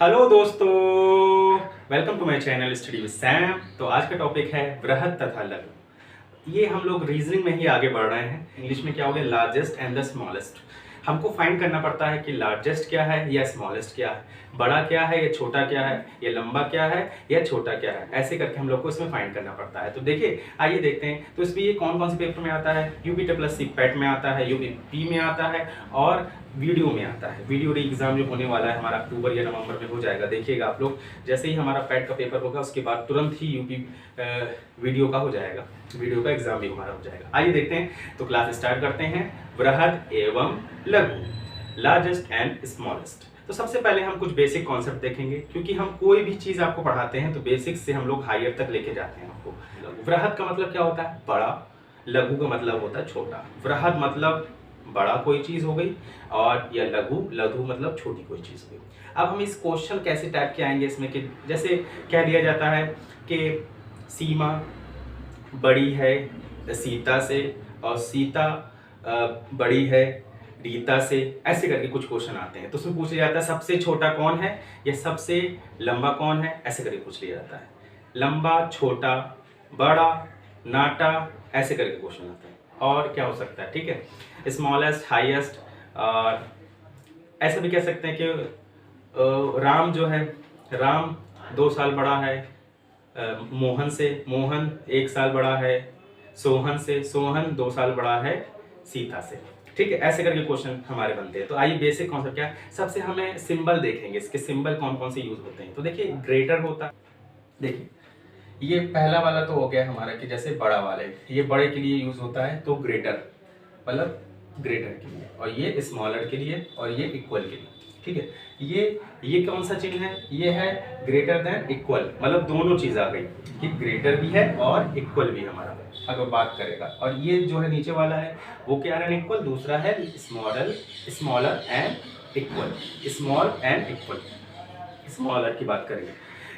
Hello दोस्तों, welcome to my channel study with Sam. तो आज का टॉपिक है बृहद तथा लघु। ये हम लोग रीजनिंग में ही आगे बढ़ रहे हैं। इंग्लिश में क्या हो गया, लार्जेस्ट एंड द स्मॉलेस्ट। हमको फाइंड करना पड़ता है कि लार्जेस्ट क्या है या स्मॉलेस्ट क्या है, बड़ा क्या है या छोटा क्या है, या लंबा क्या है या छोटा क्या है। ऐसे करके हम लोग को इसमें फाइंड करना पड़ता है। तो देखिए, आइए देखते हैं। तो इसमें ये कौन कौन से पेपर में आता है, यूपी पेट में आता है, यूपी में आता है और वीडियो में आता है। वीडियो री एग्जाम जो होने वाला है हमारा अक्टूबर या नवंबर में हो जाएगा। देखिएगा आप लोग, जैसे ही हमारा पैट का पेपर होगा उसके बाद तुरंत ही यूपी वीडियो का हो जाएगा, वीडियो का एग्जाम भी हमारा हो जाएगा। आइए देखते हैं। तो क्लास स्टार्ट करते हैं। बृहद एवं लघु, लार्जेस्ट एंड स्मॉलेस्ट। तो सबसे पहले हम कुछ बेसिक कॉन्सेप्ट देखेंगे, क्योंकि हम कोई भी चीज आपको पढ़ाते हैं तो बेसिक से हम लोग हायर तक लेके जाते हैं आपको। बृहद का मतलब क्या होता है, बड़ा। लघु का मतलब होता है छोटा। बृहद मतलब बड़ा कोई चीज हो गई, और या लघु, लघु मतलब छोटी कोई चीज हो गई। अब हम इस क्वेश्चन कैसे टाइप के आएंगे इसमें, कि जैसे कह दिया जाता है कि सीमा बड़ी है सीता से, और सीता बड़ी है रीता से। ऐसे करके कुछ क्वेश्चन आते हैं। तो उसमें पूछा जाता है सबसे छोटा कौन है या सबसे लंबा कौन है, ऐसे करके पूछ लिया जाता है। लंबा, छोटा, बड़ा, नाटा, ऐसे करके क्वेश्चन आता है। और क्या हो सकता है, ठीक है, स्मॉलेस्ट, हाईएस्ट, और ऐसा भी कह सकते हैं कि राम जो है, राम 2 साल बड़ा है मोहन से, मोहन 1 साल बड़ा है सोहन से, सोहन 2 साल बड़ा है सीता से। ठीक है, ऐसे करके क्वेश्चन हमारे बनते हैं। तो आइए बेसिक कॉन्सेप्ट क्या है, सबसे हमें सिंबल देखेंगे, इसके सिंबल कौन कौन से यूज होते हैं। तो देखिए, ग्रेटर होता है। देखिए, ये पहला वाला तो हो गया हमारा कि जैसे बड़ा वाले, ये बड़े के लिए यूज होता है तो ग्रेटर, मतलब ग्रेटर के लिए, और ये स्मॉलर के लिए, और ये इक्वल के लिए। ठीक है, ये कौन सा चिन्ह है, ये है ग्रेटर देन इक्वल, मतलब दोनों चीज आ गई कि ग्रेटर भी है और इक्वल भी हमारा अगर बात करेगा। और ये जो है नीचे वाला है वो क्या है, इक्वल। दूसरा है smaller and equal, small and equal, smaller की बात करेंगे।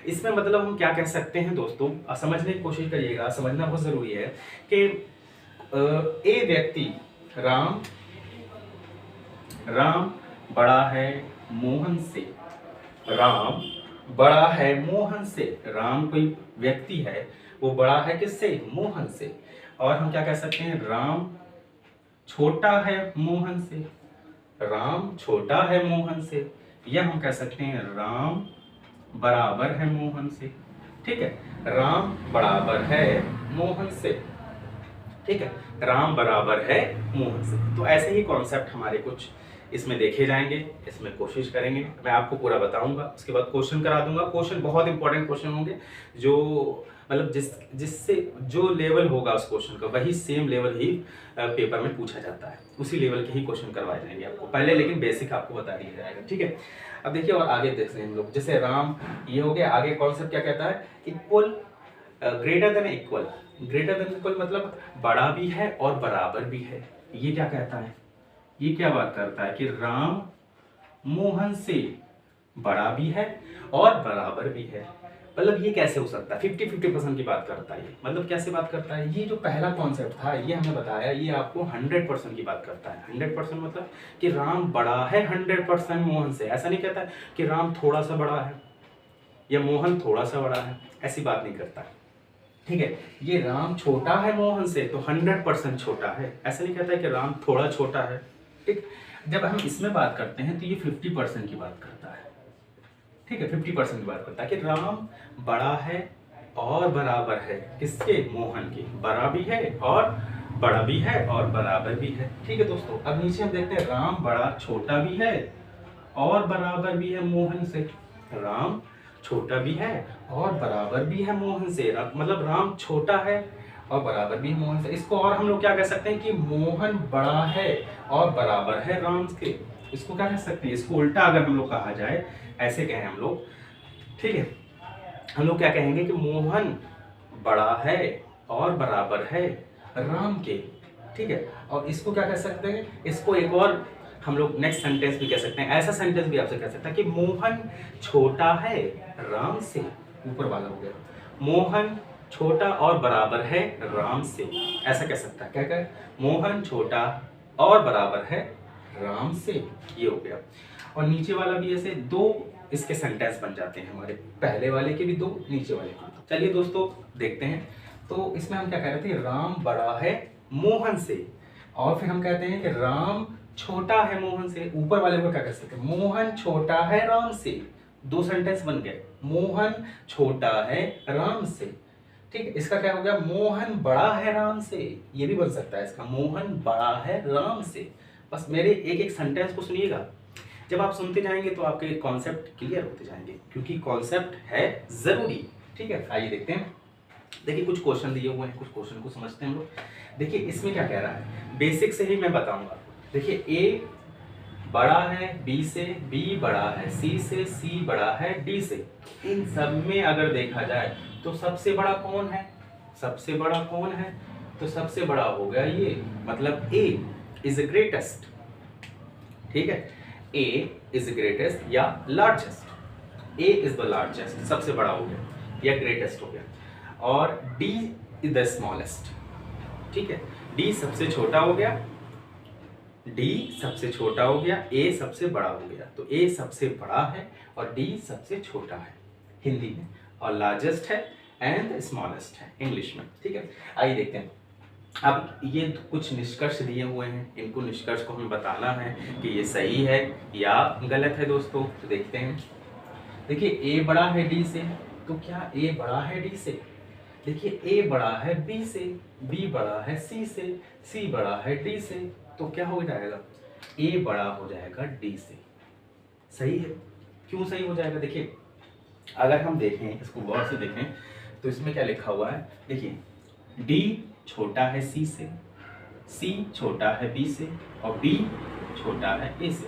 इसमें मतलब हम क्या कह सकते हैं दोस्तों, समझने की कोशिश करिएगा, समझना बहुत जरूरी है कि ए व्यक्ति राम बड़ा है मोहन से, राम बड़ा है मोहन से। राम कोई व्यक्ति है, वो बड़ा है किससे, मोहन से। और हम क्या कह सकते हैं, राम छोटा है मोहन से, राम छोटा है मोहन से। या हम कह सकते हैं राम बराबर है मोहन से। ठीक है, राम बराबर है मोहन से। ठीक है, राम बराबर है मोहन से। तो ऐसे ही कॉन्सेप्ट हमारे कुछ इसमें देखे जाएंगे, इसमें कोशिश करेंगे। मैं आपको पूरा बताऊंगा, उसके बाद क्वेश्चन करा दूंगा। क्वेश्चन बहुत इंपॉर्टेंट क्वेश्चन होंगे, जो मतलब जिससे जो लेवल होगा उस क्वेश्चन का, वही सेम लेवल ही पेपर में पूछा जाता है। उसी लेवल के ही क्वेश्चन करवाए जाएंगे आपको पहले, लेकिन बेसिक आपको बता दिया जाएगा। ठीक है, अब देखिए और आगे देखते हैं हम लोग। जैसे राम, ये हो गया। आगे कॉन्सेप्ट क्या कहता है, equal, greater than equal. Greater than equal मतलब बड़ा भी है और बराबर भी है। ये क्या कहता है, ये क्या बात करता है कि राम मोहन से बड़ा भी है और बराबर भी है। मतलब ये कैसे हो सकता है, 50-50% की बात करता है ये। मतलब कैसे बात करता है, ये जो पहला कॉन्सेप्ट था ये हमें बताया, ये आपको 100% की बात करता है। 100% मतलब कि राम बड़ा है 100% मोहन से। ऐसा नहीं कहता कि राम थोड़ा सा बड़ा है या मोहन थोड़ा सा बड़ा है, ऐसी बात नहीं करता। ठीक है, ये राम छोटा है मोहन से तो 100% छोटा है। ऐसा नहीं कहता है कि राम थोड़ा छोटा है। ठीक, जब हम इसमें बात करते हैं तो ये 50% की बात करता है। ठीक है, 50% की बात करता है कि राम बड़ा है और बराबर है किसके, मोहन के। बड़ा भी है और बड़ा भी है और बराबर भी है। ठीक है दोस्तों, अब नीचे हम देखते हैं, राम बड़ा छोटा भी है और बराबर भी है मोहन से। राम छोटा भी है और बराबर भी है मोहन से। मतलब राम छोटा है और बराबर भी है मोहन से। इसको और हम लोग क्या कह सकते हैं कि मोहन बड़ा है और बराबर है राम के। इसको क्या कह सकते हैं, इसको उल्टा अगर हम लोग कहा जाए, ऐसे कहें हम लोग। ठीक है, हम लोग क्या कहेंगे कि मोहन बड़ा है और बराबर है राम के। ठीक है, और इसको क्या कह सकते हैं, इसको एक और हम लोग नेक्स्ट सेंटेंस भी कह सकते हैं। ऐसा सेंटेंस भी आपसे कह सकता है कि मोहन छोटा है राम से। ऊपर वाला हो गया, मोहन छोटा और बराबर है राम से। ऐसा कह सकता है, क्या कहे, मोहन छोटा और बराबर है राम से। ये हो गया। और नीचे वाला भी ऐसे, दो इसके सेंटेंस बन जाते हैं हमारे, पहले वाले के भी 2, नीचे वाले के भी 2। चलिए दोस्तों देखते हैं। तो इसमें हम क्या कह रहे थे, राम बड़ा है मोहन से, और फिर हम कहते हैं कि राम छोटा है मोहन से। ऊपर वाले को क्या कर सकते हैं, मोहन छोटा है राम से। 2 सेंटेंस बन गए, मोहन छोटा है राम से। ठीक है, इसका क्या हो गया, मोहन बड़ा है राम से, ये भी बन सकता है इसका, मोहन बड़ा है राम से। बस मेरे एक एक सेंटेंस को सुनिएगा, जब आप सुनते जाएंगे तो आपके कॉन्सेप्ट क्लियर होते जाएंगे, क्योंकि कॉन्सेप्ट है जरूरी। ठीक है, आइए देखते हैं। देखिए कुछ क्वेश्चन दिए हुए हैं, कुछ क्वेश्चन को समझते हैं हम लोग। देखिए इसमें क्या कह रहा है, बेसिक से ही मैं बताऊंगा। देखिए ए बड़ा है बी से, बी बड़ा है सी से, सी बड़ा है डी से। इन सब में अगर देखा जाए तो सबसे बड़ा कौन है, सबसे बड़ा कौन है, तो सबसे बड़ा हो गया ये, मतलब ए इज ग्रेटेस्ट। ठीक है, ए इज ग्रेटेस्ट या largest, A is the largest, सबसे बड़ा हो गया या ग्रेटेस्ट हो गया, और डी इज द स्मॉलेस्ट। ठीक है, डी सबसे छोटा हो गया, डी सबसे छोटा हो गया, ए सबसे बड़ा हो गया। तो ए सबसे बड़ा है और डी सबसे छोटा है हिंदी में, और लार्जेस्ट है एंड स्मॉलेस्ट है इंग्लिश में। ठीक है, आइए देखते हैं। अब ये कुछ निष्कर्ष दिए हुए हैं, इनको निष्कर्ष को हमें बताना है कि ये सही है या गलत है दोस्तों। तो देखते हैं। देखिए ए बड़ा है डी से, तो क्या ए बड़ा है डी से? देखिए ए बड़ा है बी से, बी बड़ा है सी से, सी बड़ा है डी से, तो क्या हो जाएगा, ए बड़ा हो जाएगा डी से। सही है, क्यों सही हो जाएगा? देखिए अगर हम देखें, इसको गौर से देखें तो इसमें क्या लिखा हुआ है, देखिए डी छोटा है सी से, सी छोटा है बी से, और बी छोटा है ए से।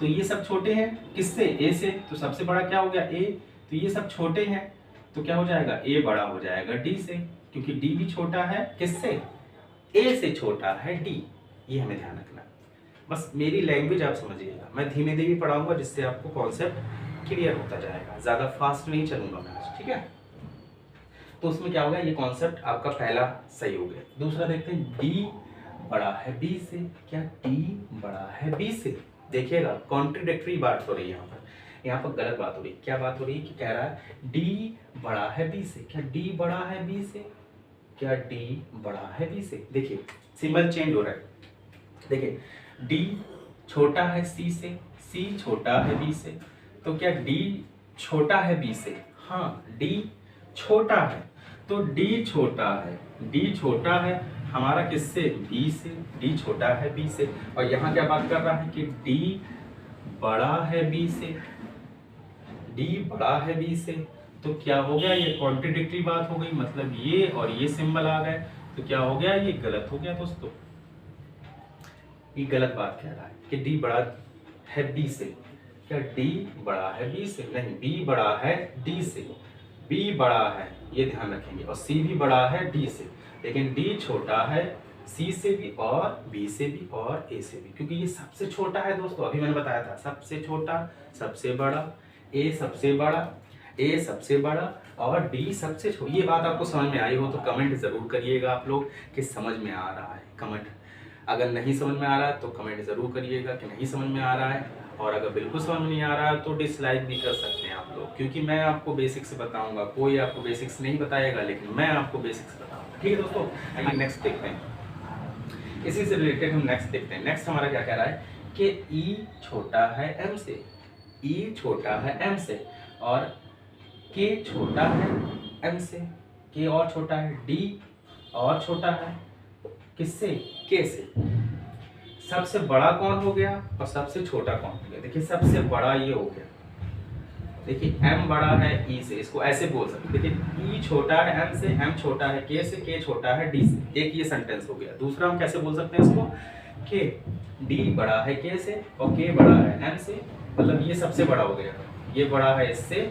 तो ये सब छोटे हैं किससे, ए से, तो सबसे बड़ा क्या हो गया ए। तो ये सब छोटे हैं तो क्या हो जाएगा, ए बड़ा हो जाएगा डी से, क्योंकि डी भी छोटा है किससे, ए से छोटा है डी। ये हमें ध्यान रखना। बस मेरी लैंग्वेज आप समझिएगा, मैं धीमे धीमे पढ़ाऊंगा जिससे आपको कॉन्सेप्ट क्लियर होता जाएगा, ज्यादा फास्ट नहीं चलूंगा मैं आज। ठीक है, तो उसमें क्या होगा, ये कॉन्सेप्ट आपका पहला सही हो गया। दूसरा देखते हैं, डी बड़ा है बी से, क्या डी बड़ा है बी से? देखिएगा कॉन्ट्रडिक्टरी बात हो रही है यहाँ पर गलत बात हो रही है। क्या बात हो रही है कि कह रहा है डी बड़ा है बी से, क्या डी बड़ा है बी से, क्या डी बड़ा है बी से? देखिए सिंबल चेंज हो रहा है। देखिए डी छोटा है सी से, सी छोटा है बी से, तो क्या डी छोटा है बी से? हाँ, डी छोटा है, तो डी छोटा है, डी छोटा है हमारा किससे, बी से, डी छोटा है बी से। और यहाँ क्या बात कर रहा है कि डी बड़ा है बी से, डी बड़ा है बी से, तो क्या हो गया, ये कॉन्ट्रडिक्टरी बात हो गई, मतलब ये और ये सिंबल आ गए, तो क्या हो गया, ये गलत हो गया दोस्तों। ये गलत बात कह रहा है कि डी बड़ा है बी से, क्या डी बड़ा है बी से? नहीं, बी बड़ा है डी से, बी बड़ा है, ये ध्यान रखेंगे, और सी भी बड़ा है डी से, लेकिन डी छोटा है सी से भी और बी से भी और ए से भी, क्योंकि ये सबसे छोटा है दोस्तों। अभी मैंने बताया था, सबसे छोटा, सबसे बड़ा, ए सबसे बड़ा, ए सबसे बड़ा और डी सबसे छोटा। ये बात आपको समझ में आई हो तो कमेंट जरूर करिएगा आप लोग कि समझ में आ रहा है। कमेंट अगर नहीं समझ में आ रहा है तो कमेंट जरूर करिएगा कि नहीं समझ में आ रहा है, और अगर बिल्कुल समझ में नहीं आ रहा है तो डिसलाइक भी कर सकते हैं आप लोग, क्योंकि मैं आपको बेसिक्स बताऊंगा, कोई आपको बेसिक्स नहीं बताएगा, लेकिन मैं आपको बेसिक्स बताऊंगा। ठीक है दोस्तों, आइए नेक्स्ट देखते हैं। इसी से रिलेटेड हम नेक्स्ट देखते हैं। नेक्स्ट हमारा क्या कह रहा है कि ई छोटा है एम से, ई छोटा है एम से, और के छोटा है एम से, के और छोटा है, डी और छोटा है किससे, के से। सबसे बड़ा कौन हो गया और सबसे छोटा कौन हो गया? देखिए सबसे बड़ा ये हो गया, देखिए m बड़ा है e से, इसको ऐसे बोल सकते। देखिए e छोटा है m से, m छोटा है k से, k छोटा है d से। एक ये सेंटेंस हो गया। दूसरा हम कैसे बोल सकते हैं इसको कि d बड़ा है k से और k बड़ा है m से, मतलब ये सबसे बड़ा हो गया, ये बड़ा है इससे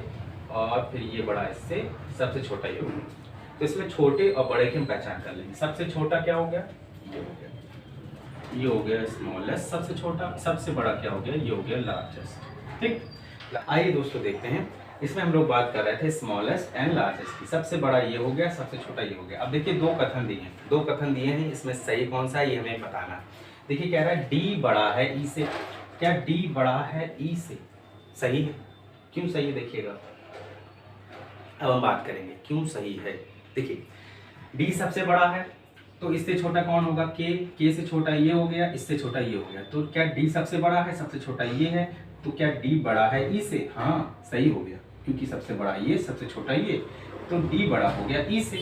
और फिर ये बड़ा इससे, सबसे छोटा ये हो गया। तो इसमें छोटे और बड़े की हम पहचान कर लेंगे। सबसे छोटा क्या हो गया, ये हो गया, ये हो गया स्मॉलेस्ट सबसे छोटा, सबसे बड़ा क्या हो गया, ये हो गया लार्जेस्ट। ठीक, आइए दोस्तों देखते हैं। इसमें हम लोग बात कर रहे थे स्मॉलेस्ट एंड लार्जेस्ट की। सबसे बड़ा ये हो गया, सबसे छोटा ये हो गया। अब देखिए दो कथन दिए हैं, दो कथन दिए हैं, इसमें सही कौन सा है ये हमें बताना। देखिए कह रहा है डी बड़ा है ई से, क्या डी बड़ा है ई से? सही है, क्यों सही है देखिएगा। अब हम बात करेंगे क्यों सही है। देखिए डी सबसे बड़ा है तो इससे छोटा कौन होगा, के से छोटा ये हो गया, इससे छोटा ये हो गया, तो क्या डी सबसे बड़ा है, सबसे छोटा ये है, तो क्या डी बड़ा है ई से। हाँ सही हो गया, क्योंकि सबसे बड़ा ये सबसे छोटा ये, तो डी बड़ा हो गया ई से,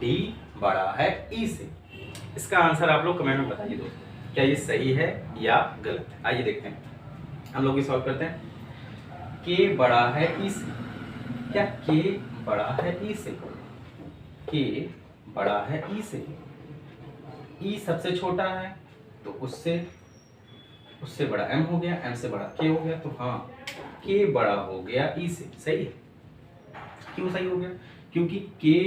डी बड़ा है ई से। इसका आंसर आप लोग कमेंट में बताइए दोस्तों, क्या ये सही है या गलत है। आइए देखते हैं, हम लोग ये सॉल्व करते हैं। के बड़ा है ई से, क्या के बड़ा है ई से, के बड़ा है ई से, ई सबसे छोटा है तो उससे बड़ा एम हो गया, एम से बड़ा के हो गया, तो हाँ के बड़ा हो गया ई से। सही है, क्यों सही हो गया, क्योंकि के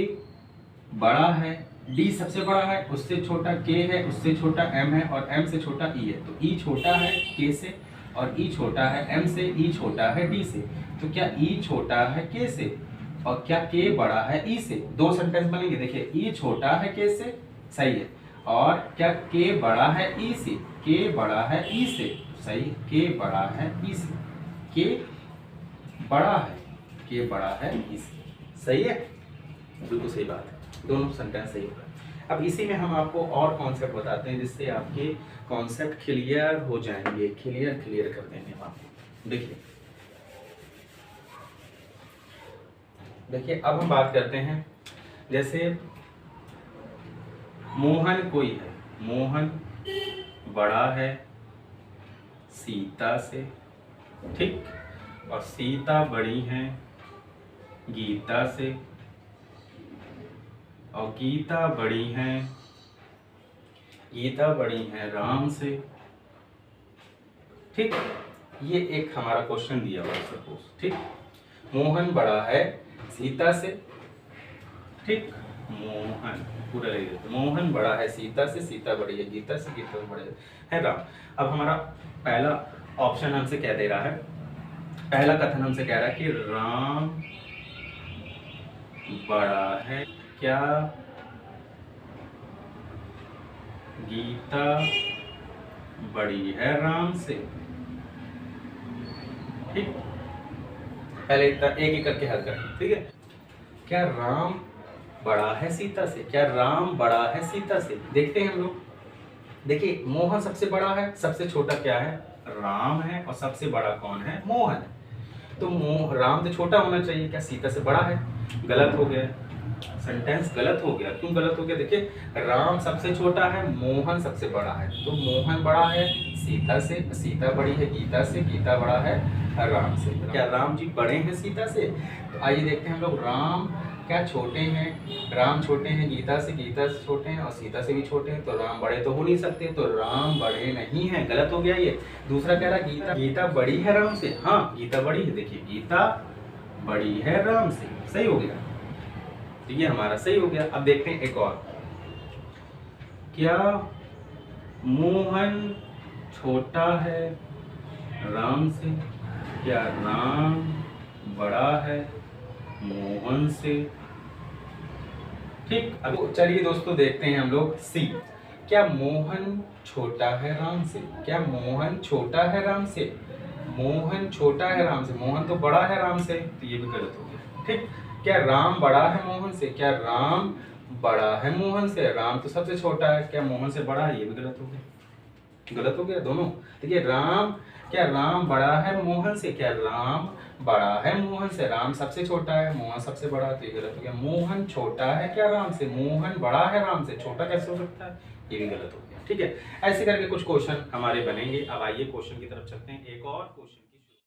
बड़ा है, डी सबसे बड़ा है, उससे छोटा के है, उससे छोटा एम है और एम से छोटा ई है, तो ई छोटा है के से और ई छोटा है एम से, ई छोटा है डी से, तो क्या ई छोटा है के से और क्या के बड़ा है ई से। दो सेंटेंस बनेंगे, देखिए ई छोटा है के से, सही है, और क्या के बड़ा है ई से, के बड़ा है ई से, सही, के बड़ा है ई से, के बड़ा है, के बड़ा है ई से, सही है, बिल्कुल सही बात है, दोनों सेंटेंस सही होगा। अब इसी में हम आपको और कॉन्सेप्ट बताते हैं जिससे आपके कॉन्सेप्ट क्लियर हो जाएंगे, क्लियर कर देंगे हम आपको। देखिए अब हम बात करते हैं, जैसे मोहन कोई है, मोहन बड़ा है सीता से, ठीक, और सीता बड़ी है गीता से, और गीता बड़ी है राम से, ठीक। ये एक हमारा क्वेश्चन दिया हुआ है सपोज, ठीक, मोहन बड़ा है सीता से, ठीक, मोहन पूरा ले लेते, मोहन बड़ा है सीता से, सीता बड़ी है गीता से, गीता बड़ी है राम। अब हमारा पहला ऑप्शन हमसे क्या दे रहा है, पहला कथन हमसे कह रहा है कि राम बड़ा है, क्या गीता बड़ी है राम से, ठीक। पहले एक एक करके हल करें, ठीक है। क्या राम बड़ा है सीता से, क्या राम बड़ा है सीता से, देखते हैं हम लोग। देखिए मोहन सबसे बड़ा है, सबसे छोटा क्या है, राम है, और सबसे बड़ा कौन है, मोहन। तो राम तो छोटा होना चाहिए, क्या सीता से बड़ा है, गलत हो गया, सेंटेंस गलत हो गया। क्यों गलत हो गया, देखिए राम सबसे छोटा है, मोहन सबसे बड़ा है, तो मोहन बड़ा है सीता से, सीता बड़ी है गीता से, गीता बड़ा है राम से। क्या राम जी बड़े हैं सीता से, तो आइए देखते हैं हम लोग, राम क्या छोटे हैं, राम छोटे हैं गीता से छोटे हैं और सीता से भी छोटे हैं, तो राम बड़े तो हो नहीं सकते, तो राम बड़े नहीं हैं, गलत हो गया ये। दूसरा कह रहा गीता बड़ी है राम से, हाँ गीता बड़ी है, देखिए गीता बड़ी है राम से, सही हो गया, तो ये हमारा सही हो गया। अब देखते हैं एक और, क्या मोहन छोटा है राम से, क्या राम बड़ा है मोहन से, ठीक। अब चलिए दोस्तों देखते हैं हम लोग सी, क्या मोहन छोटा है राम से, क्या मोहन छोटा है राम से, मोहन छोटा है राम से, मोहन तो बड़ा है राम से, तो ये भी गलत हो गया, ठीक। क्या राम बड़ा है मोहन से, क्या राम बड़ा है मोहन से, राम तो सबसे छोटा है, क्या मोहन से बड़ा है, ये भी गलत हो गया, गलत हो गया दोनों। देखिए राम, क्या राम बड़ा है मोहन से, क्या राम बड़ा है मोहन से, राम सबसे छोटा है, मोहन सबसे बड़ा है, तो ये गलत हो गया। मोहन छोटा है क्या राम से, मोहन बड़ा है राम से, छोटा कैसे हो सकता है, ये भी गलत हो गया, ठीक है। ऐसे करके कुछ क्वेश्चन हमारे बनेंगे। अब आइए क्वेश्चन की तरफ चलते हैं, एक और क्वेश्चन।